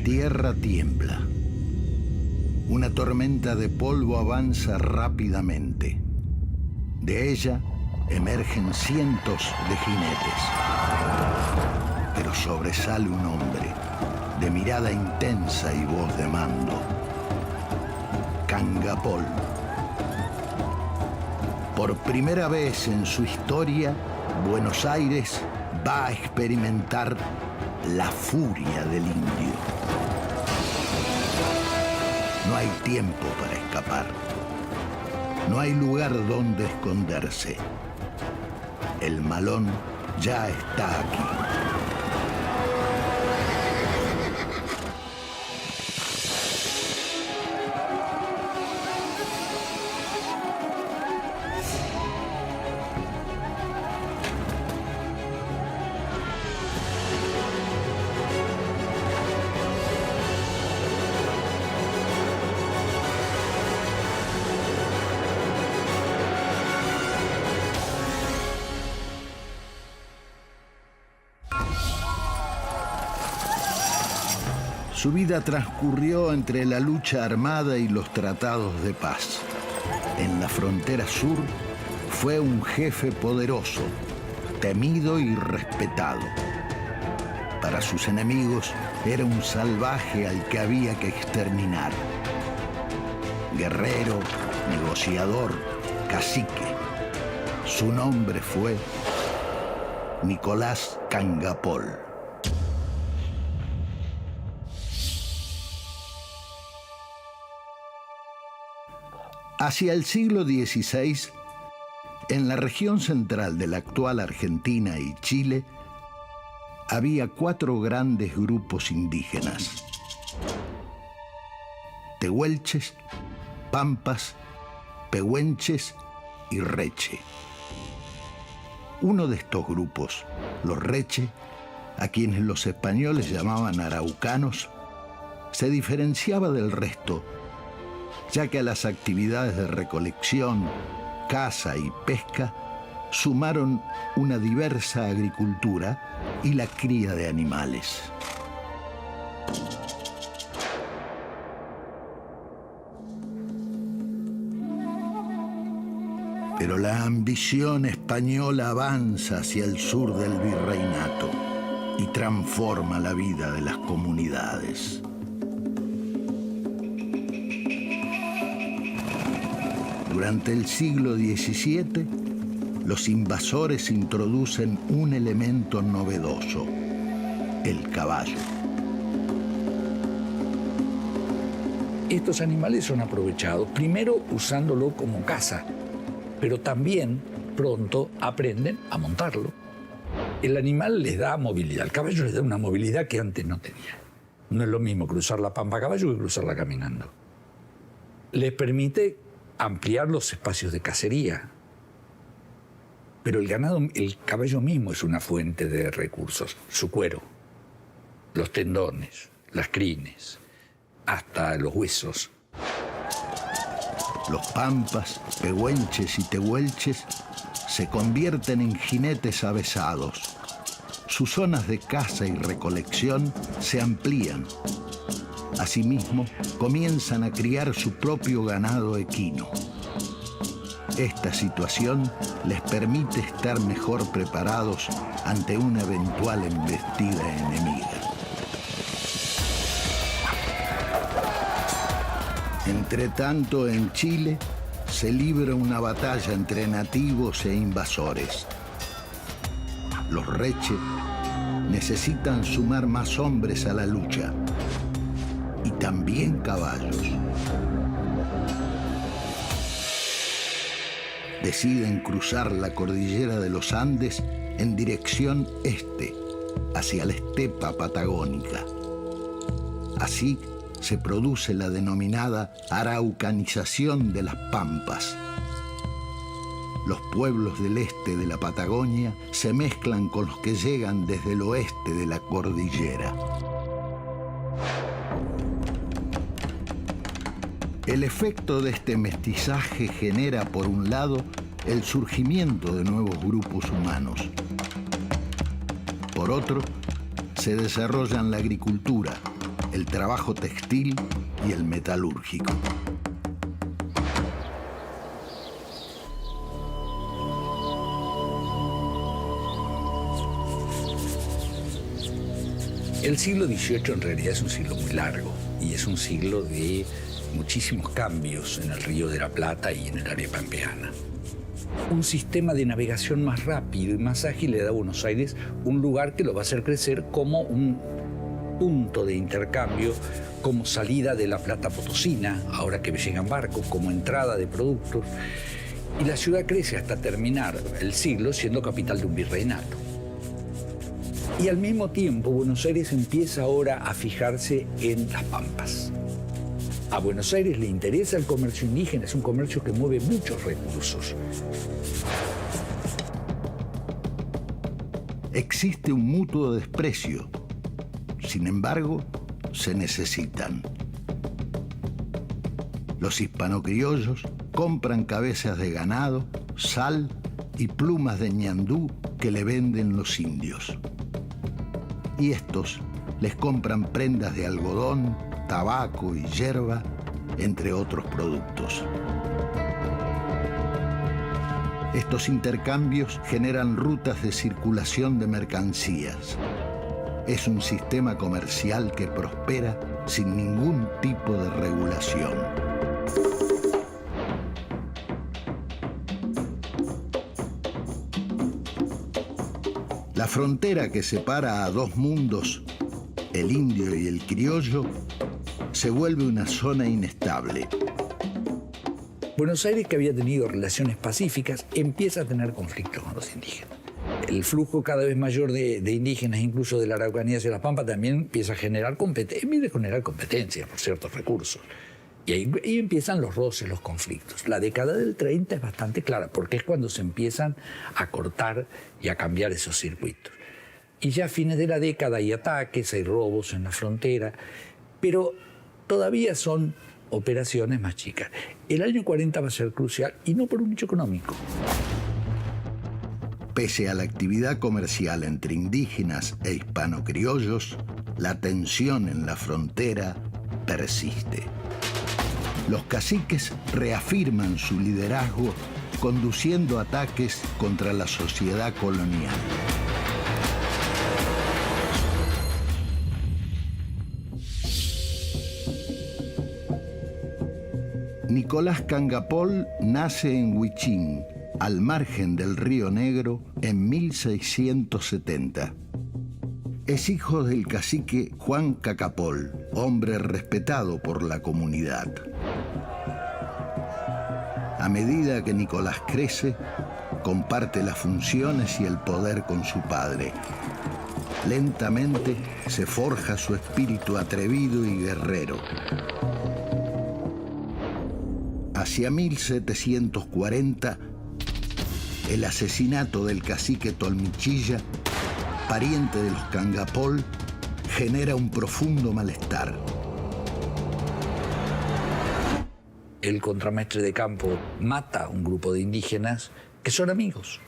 tierra tiembla. Una tormenta de polvo avanza rápidamente. De ella emergen cientos de jinetes. Pero sobresale un hombre de mirada intensa y voz de mando. Cangapol. Por primera vez en su historia, Buenos Aires va a experimentar la furia del indio. No hay tiempo para escapar. No hay lugar donde esconderse. El malón ya está aquí. Su vida transcurrió entre la lucha armada y los tratados de paz. En la frontera sur fue un jefe poderoso, temido y respetado. Para sus enemigos era un salvaje al que había que exterminar. Guerrero, negociador, cacique. Su nombre fue Nicolás Cangapol. Hacia el siglo XVI, en la región central de la actual Argentina y Chile, había 4 grandes grupos indígenas: tehuelches, pampas, pehuenches y reche. Uno de estos grupos, los reche, a quienes los españoles llamaban araucanos, se diferenciaba del resto, ya que a las actividades de recolección, caza y pesca sumaron una diversa agricultura y la cría de animales. Pero la ambición española avanza hacia el sur del virreinato y transforma la vida de las comunidades. Durante el siglo XVII, los invasores introducen un elemento novedoso: el caballo. Estos animales son aprovechados, primero usándolo como caza, pero también pronto aprenden a montarlo. El animal les da movilidad, el caballo les da una movilidad que antes no tenía. No es lo mismo cruzar la pampa a caballo que cruzarla caminando. Les permite ampliar los espacios de cacería. Pero el ganado, el caballo mismo es una fuente de recursos. Su cuero, los tendones, las crines, hasta los huesos. Los pampas, pehuenches y tehuelches se convierten en jinetes avesados. Sus zonas de caza y recolección se amplían. Asimismo, comienzan a criar su propio ganado equino. Esta situación les permite estar mejor preparados ante una eventual embestida enemiga. Entretanto, en Chile se libra una batalla entre nativos e invasores. Los reche necesitan sumar más hombres a la lucha, y también caballos. Deciden cruzar la cordillera de los Andes en dirección este, hacia la estepa patagónica. Así se produce la denominada araucanización de las pampas. Los pueblos del este de la Patagonia se mezclan con los que llegan desde el oeste de la cordillera. El efecto de este mestizaje genera, por un lado, el surgimiento de nuevos grupos humanos. Por otro, se desarrollan la agricultura, el trabajo textil y el metalúrgico. El siglo XVIII en realidad es un siglo muy largo y es un siglo de muchísimos cambios en el Río de la Plata y en el área pampeana. Un sistema de navegación más rápido y más ágil le da a Buenos Aires un lugar que lo va a hacer crecer como un punto de intercambio, como salida de la Plata Potosina, ahora que llegan barcos, como entrada de productos. Y la ciudad crece hasta terminar el siglo siendo capital de un virreinato. Y al mismo tiempo, Buenos Aires empieza ahora a fijarse en las pampas. A Buenos Aires le interesa el comercio indígena, es un comercio que mueve muchos recursos. Existe un mutuo desprecio. Sin embargo, se necesitan. Los hispanocriollos compran cabezas de ganado, sal y plumas de ñandú que le venden los indios. Y estos les compran prendas de algodón, tabaco y yerba, entre otros productos. Estos intercambios generan rutas de circulación de mercancías. Es un sistema comercial que prospera sin ningún tipo de regulación. La frontera que separa a dos mundos, el indio y el criollo, se vuelve una zona inestable. Buenos Aires, que había tenido relaciones pacíficas, empieza a tener conflictos con los indígenas. El flujo cada vez mayor de indígenas, incluso de la Araucanía hacia la Pampa, también empieza a generar competencia por ciertos recursos. Y ahí empiezan los roces, los conflictos. La década del 30 es bastante clara, porque es cuando se empiezan a cortar y a cambiar esos circuitos. Y ya a fines de la década hay ataques, hay robos en la frontera, pero todavía son operaciones más chicas. El año 40 va a ser crucial, y no por un hecho económico. Pese a la actividad comercial entre indígenas e hispano-criollos, la tensión en la frontera persiste. Los caciques reafirman su liderazgo conduciendo ataques contra la sociedad colonial. Nicolás Cangapol nace en Huichín, al margen del Río Negro, en 1670. Es hijo del cacique Juan Cacapol, hombre respetado por la comunidad. A medida que Nicolás crece, comparte las funciones y el poder con su padre. Lentamente se forja su espíritu atrevido y guerrero. Hacia 1740, el asesinato del cacique Tolmichilla, pariente de los Cangapol, genera un profundo malestar. El contramaestre de campo mata a un grupo de indígenas que son amigos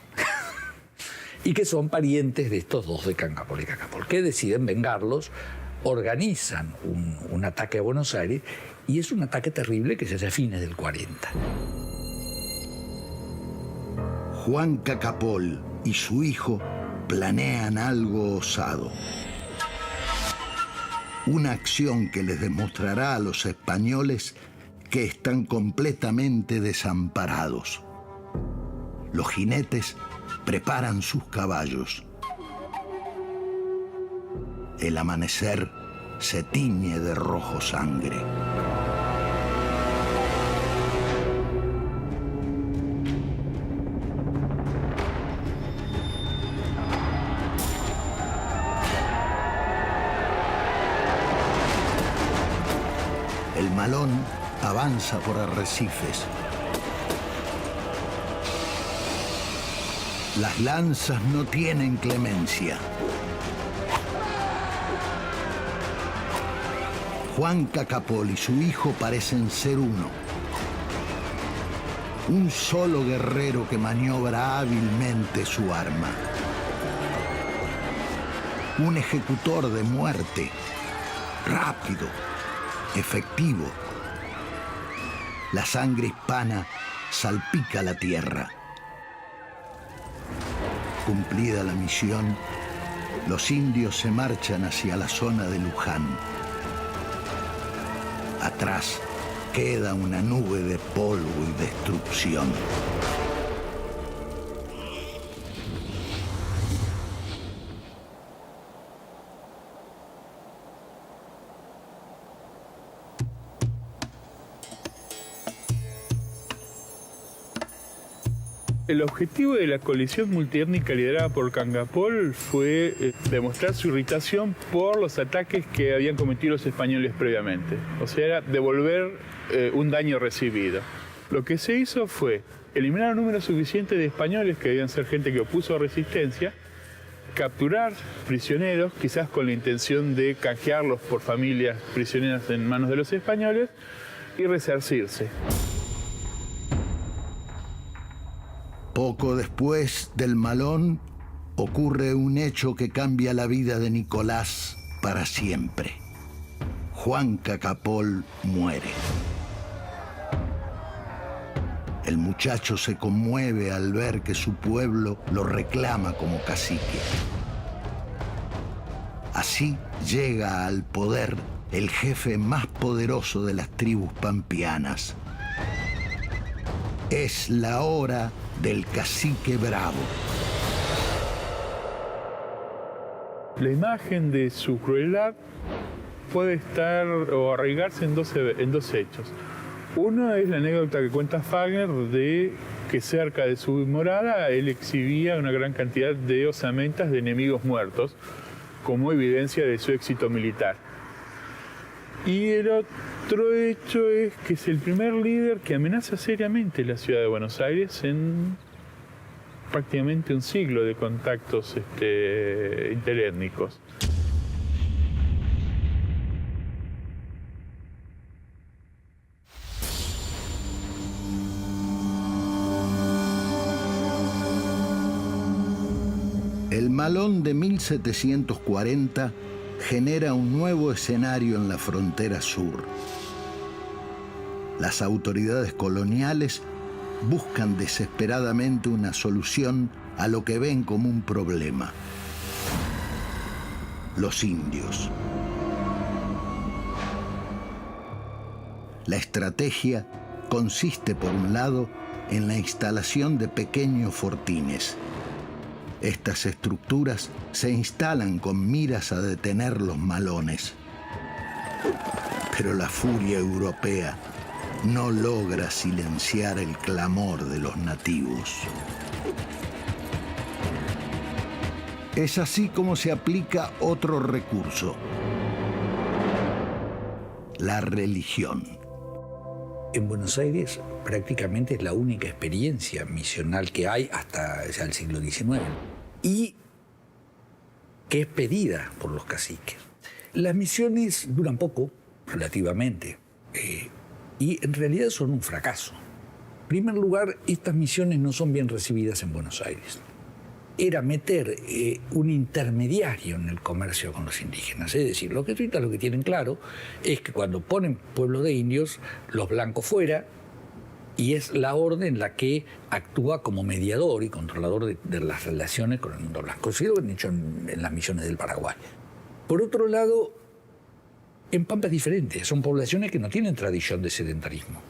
y que son parientes de estos dos de Cangapol y Cacapol, que deciden vengarlos, organizan un ataque a Buenos Aires, y es un ataque terrible que se hace a fines del 40. Juan Cacapol y su hijo planean algo osado. Una acción que les demostrará a los españoles que están completamente desamparados. Los jinetes preparan sus caballos. El amanecer se tiñe de rojo sangre. El Malón avanza por arrecifes. Las lanzas no tienen clemencia. Juan Cacapol y su hijo parecen ser uno. Un solo guerrero que maniobra hábilmente su arma. Un ejecutor de muerte rápido, efectivo. La sangre hispana salpica la tierra. Cumplida la misión, los indios se marchan hacia la zona de Luján. Atrás queda una nube de polvo y destrucción. El objetivo de la coalición multiétnica liderada por Cangapol fue demostrar su irritación por los ataques que habían cometido los españoles previamente. O sea, era devolver un daño recibido. Lo que se hizo fue eliminar un número suficiente de españoles, que debían ser gente que opuso resistencia, capturar prisioneros, quizás con la intención de canjearlos por familias prisioneras en manos de los españoles, y resarcirse. Poco después del Malón ocurre un hecho que cambia la vida de Nicolás para siempre. Juan Cacapol muere. El muchacho se conmueve al ver que su pueblo lo reclama como cacique. Así llega al poder el jefe más poderoso de las tribus pampeanas. Es la hora del cacique bravo. La imagen de su crueldad puede estar o arraigarse en dos hechos. Uno es la anécdota que cuenta Fagner de que cerca de su morada él exhibía una gran cantidad de osamentas de enemigos muertos como evidencia de su éxito militar. Y el otro hecho es que es el primer líder que amenaza seriamente la ciudad de Buenos Aires en prácticamente un siglo de contactos interétnicos. El Malón de 1740 genera un nuevo escenario en la frontera sur. Las autoridades coloniales buscan desesperadamente una solución a lo que ven como un problema: los indios. La estrategia consiste, por un lado, en la instalación de pequeños fortines. Estas estructuras se instalan con miras a detener los malones. Pero la furia europea no logra silenciar el clamor de los nativos. Es así como se aplica otro recurso: la religión. En Buenos Aires prácticamente es la única experiencia misional que hay hasta ya el siglo XIX y que es pedida por los caciques. Las misiones duran poco, relativamente, y en realidad son un fracaso. En primer lugar, estas misiones no son bien recibidas en Buenos Aires. Era meter un intermediario en el comercio con los indígenas. Es decir, los jesuitas lo que tienen claro es que cuando ponen pueblo de indios, los blancos fuera, y es la orden la que actúa como mediador y controlador de las relaciones con el mundo blanco. Eso lo han hecho en las misiones del Paraguay. Por otro lado, en Pampa es diferente. Son poblaciones que no tienen tradición de sedentarismo.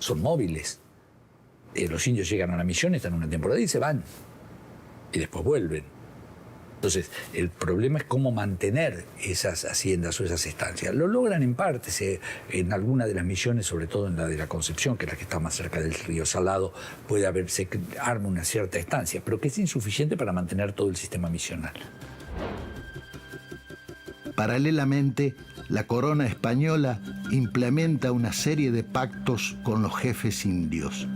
Son móviles. Los indios llegan a la misión, están una temporada y se van. Y después vuelven. Entonces, el problema es cómo mantener esas haciendas o esas estancias. Lo logran en parte, en alguna de las misiones, sobre todo en la de la Concepción, que es la que está más cerca del río Salado, se arma una cierta estancia, pero que es insuficiente para mantener todo el sistema misional. Paralelamente, la corona española implementa una serie de pactos con los jefes indios.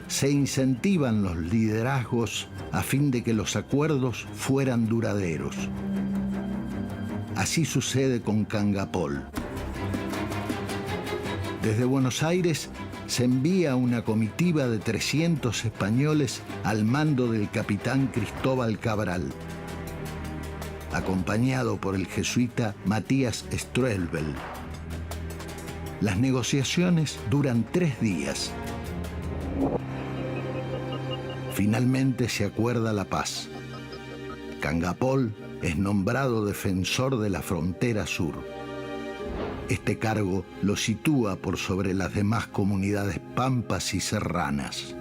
Se incentivan los liderazgos a fin de que los acuerdos fueran duraderos. Así sucede con Cangapol. Desde Buenos Aires se envía una comitiva de 300 españoles al mando del capitán Cristóbal Cabral. acompañado por el jesuita Matías Strelbel. Las negociaciones duran 3 días. Finalmente se acuerda la paz. Cangapol es nombrado defensor de la frontera sur. Este cargo lo sitúa por sobre las demás comunidades pampas y serranas.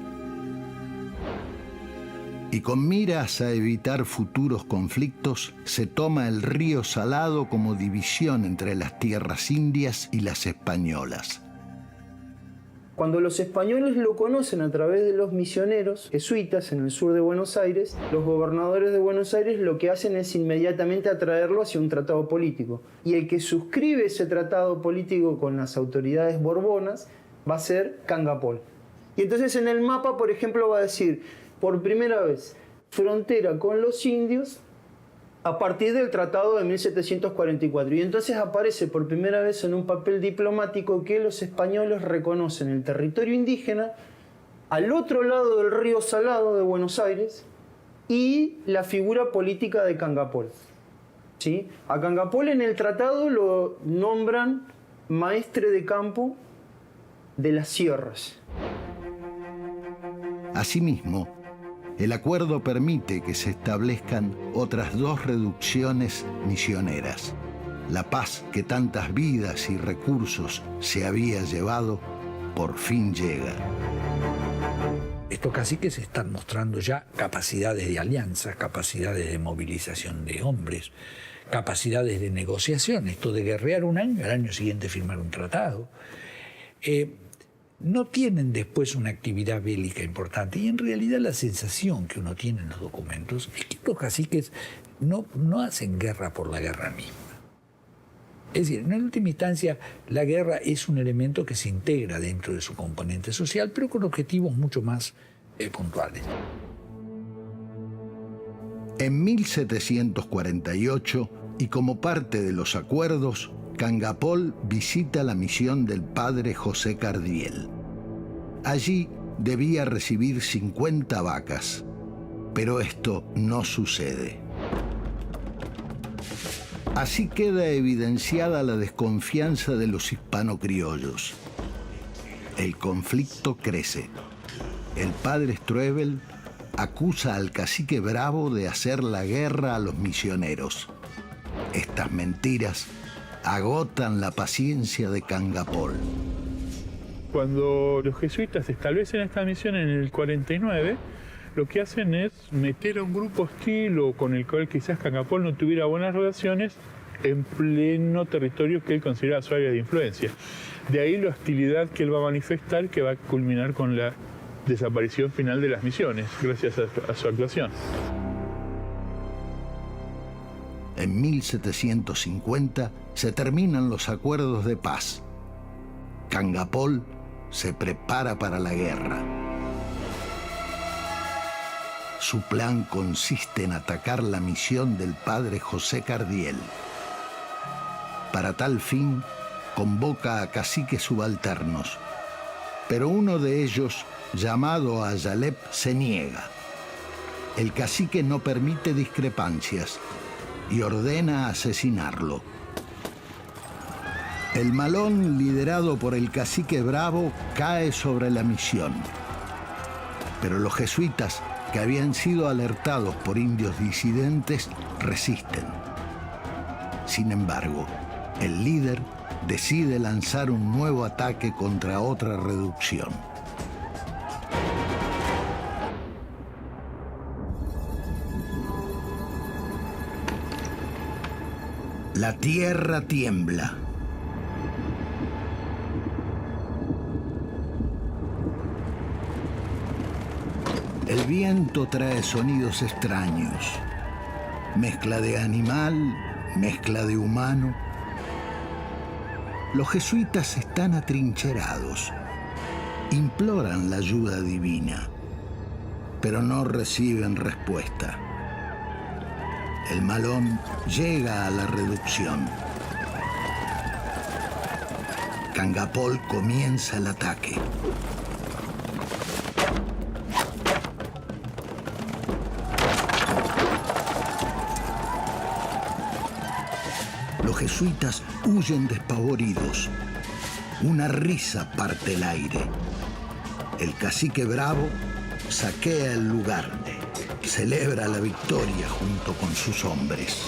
Y con miras a evitar futuros conflictos, se toma el río Salado como división entre las tierras indias y las españolas. Cuando los españoles lo conocen a través de los misioneros jesuitas en el sur de Buenos Aires, los gobernadores de Buenos Aires lo que hacen es inmediatamente atraerlo hacia un tratado político. Y el que suscribe ese tratado político con las autoridades borbonas va a ser Cangapol. Y entonces en el mapa, por ejemplo, va a decir, por primera vez, frontera con los indios a partir del tratado de 1744. Y entonces aparece por primera vez en un papel diplomático que los españoles reconocen el territorio indígena al otro lado del río Salado de Buenos Aires y la figura política de Cangapol. ¿Sí? A Cangapol en el tratado lo nombran maestre de campo de las sierras. Asimismo, el acuerdo permite que se establezcan otras 2 reducciones misioneras. La paz que tantas vidas y recursos se había llevado, por fin llega. Estos caciques están mostrando ya capacidades de alianza, capacidades de movilización de hombres, capacidades de negociación. Esto de guerrear un año, al año siguiente firmar un tratado. No tienen después una actividad bélica importante y en realidad la sensación que uno tiene en los documentos es que los caciques no hacen guerra por la guerra misma. Es decir, en última instancia la guerra es un elemento que se integra dentro de su componente social, pero con objetivos mucho más puntuales. En 1748, y como parte de los acuerdos, Cangapol visita la misión del padre José Cardiel. Allí debía recibir 50 vacas, pero esto no sucede. Así queda evidenciada la desconfianza de los hispano-criollos. El conflicto crece. El padre Strelbel acusa al cacique Bravo de hacer la guerra a los misioneros. Estas mentiras agotan la paciencia de Cangapol. Cuando los jesuitas establecen esta misión en el 49, lo que hacen es meter a un grupo hostil o con el cual quizás Cangapol no tuviera buenas relaciones en pleno territorio que él considera su área de influencia. De ahí la hostilidad que él va a manifestar, que va a culminar con la desaparición final de las misiones, gracias a su actuación. En 1750 se terminan los acuerdos de paz. Cangapol se prepara para la guerra. Su plan consiste en atacar la misión del padre José Cardiel. Para tal fin, convoca a caciques subalternos, pero uno de ellos, llamado Ayalep, se niega. El cacique no permite discrepancias y ordena asesinarlo. El malón, liderado por el cacique Bravo, cae sobre la misión. Pero los jesuitas, que habían sido alertados por indios disidentes, resisten. Sin embargo, el líder decide lanzar un nuevo ataque contra otra reducción. La tierra tiembla. El viento trae sonidos extraños, mezcla de animal, mezcla de humano. Los jesuitas están atrincherados, imploran la ayuda divina, pero no reciben respuesta. El malón llega a la reducción. Cangapol comienza el ataque. jesuitas huyen despavoridos. Una risa parte el aire. El cacique bravo saquea el lugar, celebra la victoria junto con sus hombres.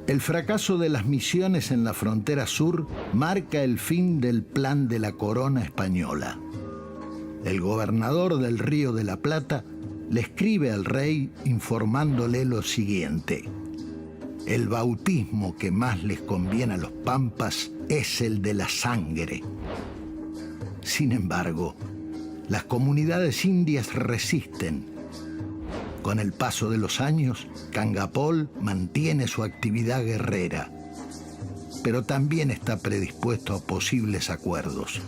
El fracaso de las misiones en la frontera sur marca el fin del plan de la corona española. El gobernador del Río de la Plata le escribe al rey informándole lo siguiente: el bautismo que más les conviene a los pampas es el de la sangre. Sin embargo, las comunidades indias resisten. Con el paso de los años, Cangapol mantiene su actividad guerrera, pero también está predispuesto a posibles acuerdos.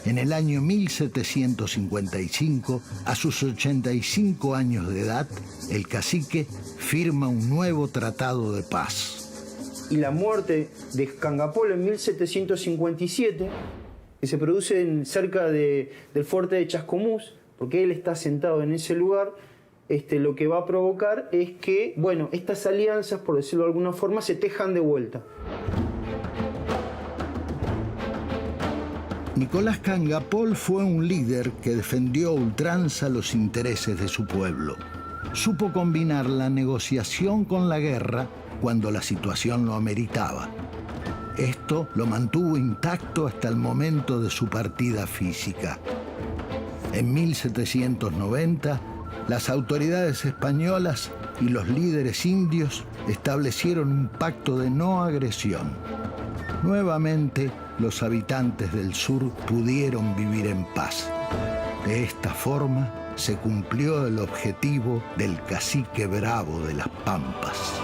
En el año 1755, a sus 85 años de edad, el cacique firma un nuevo tratado de paz. Y la muerte de Cangapol en 1757, que se produce cerca del fuerte de Chascomús, porque él está sentado en ese lugar, lo que va a provocar es que, bueno, estas alianzas, por decirlo de alguna forma, se tejan de vuelta. Nicolás Cangapol fue un líder que defendió a ultranza los intereses de su pueblo. Supo combinar la negociación con la guerra cuando la situación lo ameritaba. Esto lo mantuvo intacto hasta el momento de su partida física. En 1790, las autoridades españolas y los líderes indios establecieron un pacto de no agresión. Nuevamente, los habitantes del sur pudieron vivir en paz. De esta forma, se cumplió el objetivo del cacique bravo de las Pampas.